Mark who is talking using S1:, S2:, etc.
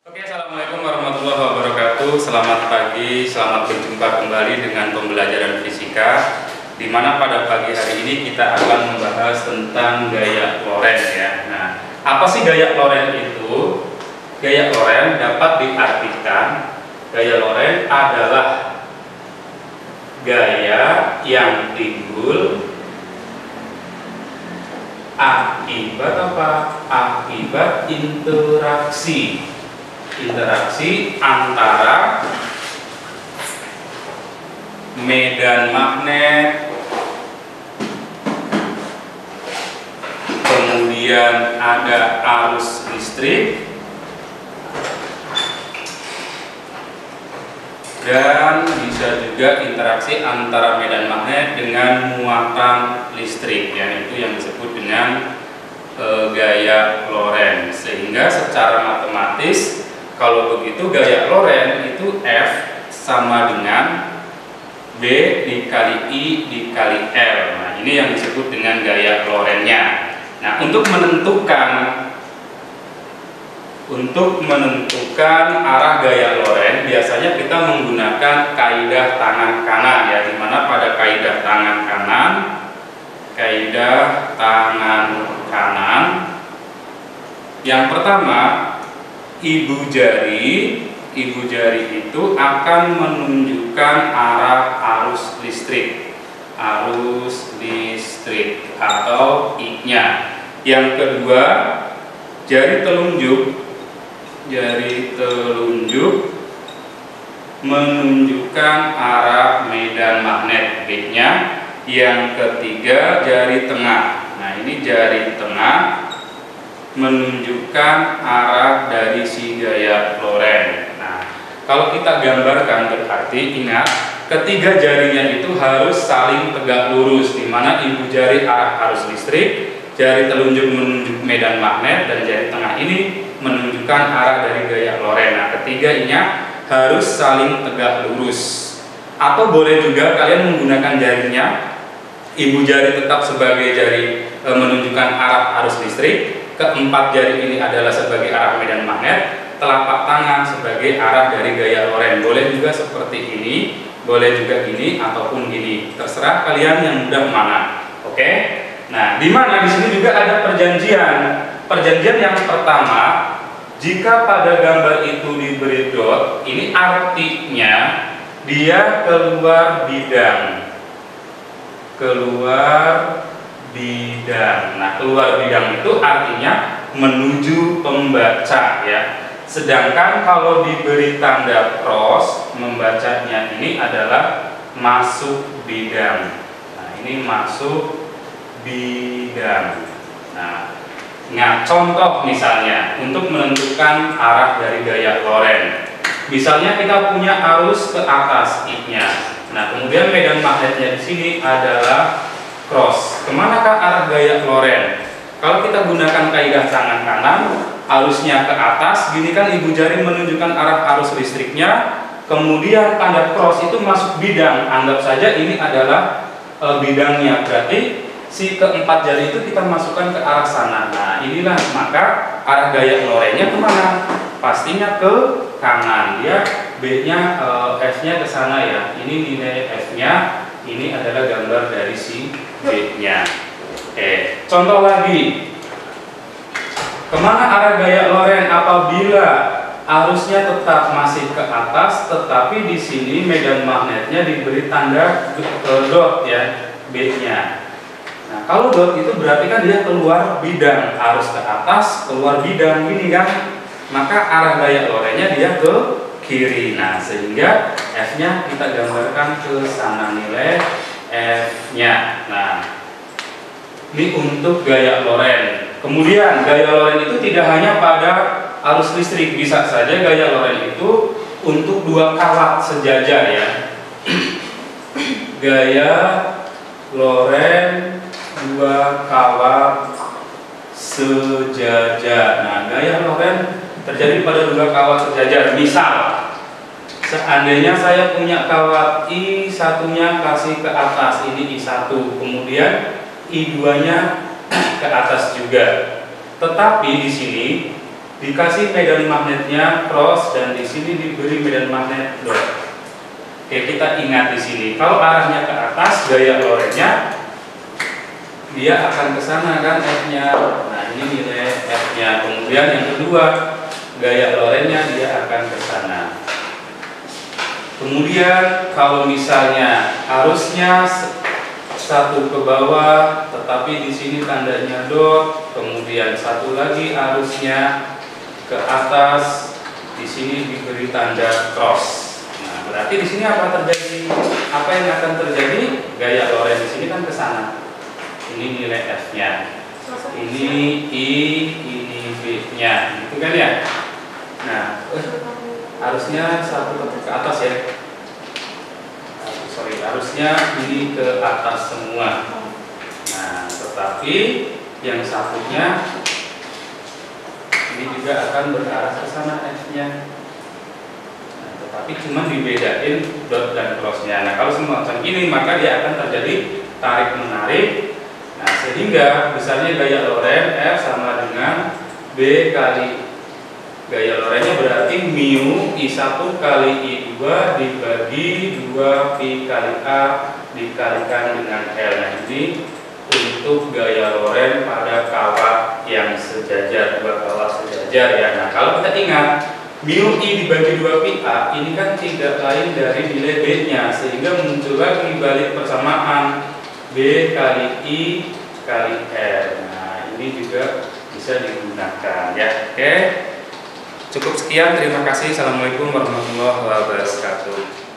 S1: Oke, assalamualaikum warahmatullahi wabarakatuh. Selamat pagi, selamat berjumpa kembali dengan pembelajaran fisika. Di mana pada pagi hari ini kita akan membahas tentang gaya Lorentz ya. Nah, apa sih gaya Lorentz itu? Gaya Lorentz dapat diartikan, gaya Lorentz adalah gaya yang timbul akibat apa? Akibat interaksi antara medan magnet, kemudian ada arus listrik, dan bisa juga interaksi antara medan magnet dengan muatan listrik, yaitu yang disebut dengan gaya Lorentz. Sehingga secara matematis, kalau begitu gaya Lorentz itu F sama dengan B dikali I dikali L. Nah, ini yang disebut dengan gaya Lorentz-nya. Nah, untuk menentukan arah gaya Lorentz, biasanya kita menggunakan kaidah tangan kanan ya, di mana pada kaidah tangan kanan yang pertama, ibu jari itu akan menunjukkan arah arus listrik atau I-nya. Yang kedua, jari telunjuk menunjukkan arah medan magnet B-nya. Yang ketiga, jari tengah. Nah, ini jari tengah menunjukkan arah dari si gaya Lorentz. Nah, kalau kita gambarkan berarti ingat, ketiga jarinya itu harus saling tegak lurus, di mana ibu jari arah arus listrik, jari telunjuk menunjuk medan magnet, dan jari tengah ini menunjukkan arah dari gaya Lorentz. Nah, ketiganya harus saling tegak lurus. Atau boleh juga kalian menggunakan jarinya, ibu jari tetap sebagai jari menunjukkan arah arus listrik, keempat jari ini adalah sebagai arah medan magnet, telapak tangan sebagai arah dari gaya Lorentz. Boleh juga seperti ini, boleh juga gini ataupun gini, terserah kalian yang mudah mana. Oke? Nah, di mana di sini juga ada perjanjian. Perjanjian yang pertama, jika pada gambar itu diberi dot, ini artinya dia keluar bidang. Nah, keluar bidang itu artinya menuju pembaca ya. Sedangkan kalau diberi tanda cross, membacanya ini adalah masuk bidang. Nah, ini masuk bidang. Nah, contoh misalnya untuk menentukan arah dari gaya Lorentz. Misalnya kita punya arus ke atas I-nya. Nah, kemudian medan magnetnya di sini adalah cross. Kemanakah arah gaya Lorentz? Kalau kita gunakan kaidah tangan kanan, arusnya ke atas, gini kan ibu jari menunjukkan arah arus listriknya. Kemudian tanda cross itu masuk bidang. Anggap saja ini adalah bidangnya. Berarti si keempat jari itu kita masukkan ke arah sana. Nah, inilah maka arah gaya Lorentz-nya kemana? Pastinya ke kanan. Dia B-nya, F-nya ke sana ya. Ini nilai F-nya, ini adalah gambar dari si B-nya. Oke, contoh lagi. Kemana arah gaya Lorentz apabila arusnya tetap masih ke atas, tetapi di sini medan magnetnya diberi tanda dot ya, B-nya. Nah, kalau dot itu berarti kan dia keluar bidang, arus ke atas, keluar bidang, gini kan. Maka arah gaya Lorentz-nya dia ke kiri. Nah, sehingga F-nya kita gambarkan ke sana, nilai F-nya. Nah, ini untuk gaya Lorentz. Kemudian gaya Lorentz itu tidak hanya pada arus listrik, bisa saja gaya Lorentz itu untuk dua kawat sejajar ya. Gaya Lorentz dua kawat sejajar. Nah, gaya Lorentz terjadi pada dua kawat sejajar. Misal, seandainya saya punya kawat I, satunya kasih ke atas, ini I1, kemudian I2-nya ke atas juga. Tetapi di sini dikasih medan magnetnya cross dan di sini diberi medan magnet dot. Oke, kita ingat di sini kalau arahnya ke atas gaya Lorentz-nya dia akan ke sana kan F-nya. Nah, ini nilai F-nya. Kemudian yang kedua, gaya Lorentz-nya dia akan ke sana. Kemudian kalau misalnya arusnya satu ke bawah, tetapi di sini tandanya dot, kemudian satu lagi arusnya ke atas, di sini diberi tanda cross. Nah, berarti di sini apa terjadi? Apa yang akan terjadi? Gaya Lorentz di sini kan ke sana. Ini nilai F-nya. Ini I, ini B-nya, gitu kan ya? Nah, harusnya satu ke atas ya. Sorry, harusnya ini ke atas semua. Nah, tetapi yang satunya ini juga akan berarah ke sana F-nya. Nah, tetapi cuma dibedain dot dan cross-nya. Nah, kalau semacam ini maka dia akan terjadi tarik menarik. Nah, sehingga besarnya gaya Lorentz F sama dengan B kali gaya Lorentz-nya berarti mu I1 kali I2 dibagi 2 pi kali A dikalikan dengan L. Nah, ini untuk gaya Lorentz pada kawat yang sejajar, dua kawat sejajar ya. Nah, kalau kita ingat mu I dibagi 2 pi A ini kan tidak lain dari nilai B-nya, sehingga muncul lagi balik persamaan B kali I kali R. Nah, ini juga bisa digunakan ya. Oke. Cukup sekian, terima kasih. Assalamualaikum warahmatullahi wabarakatuh.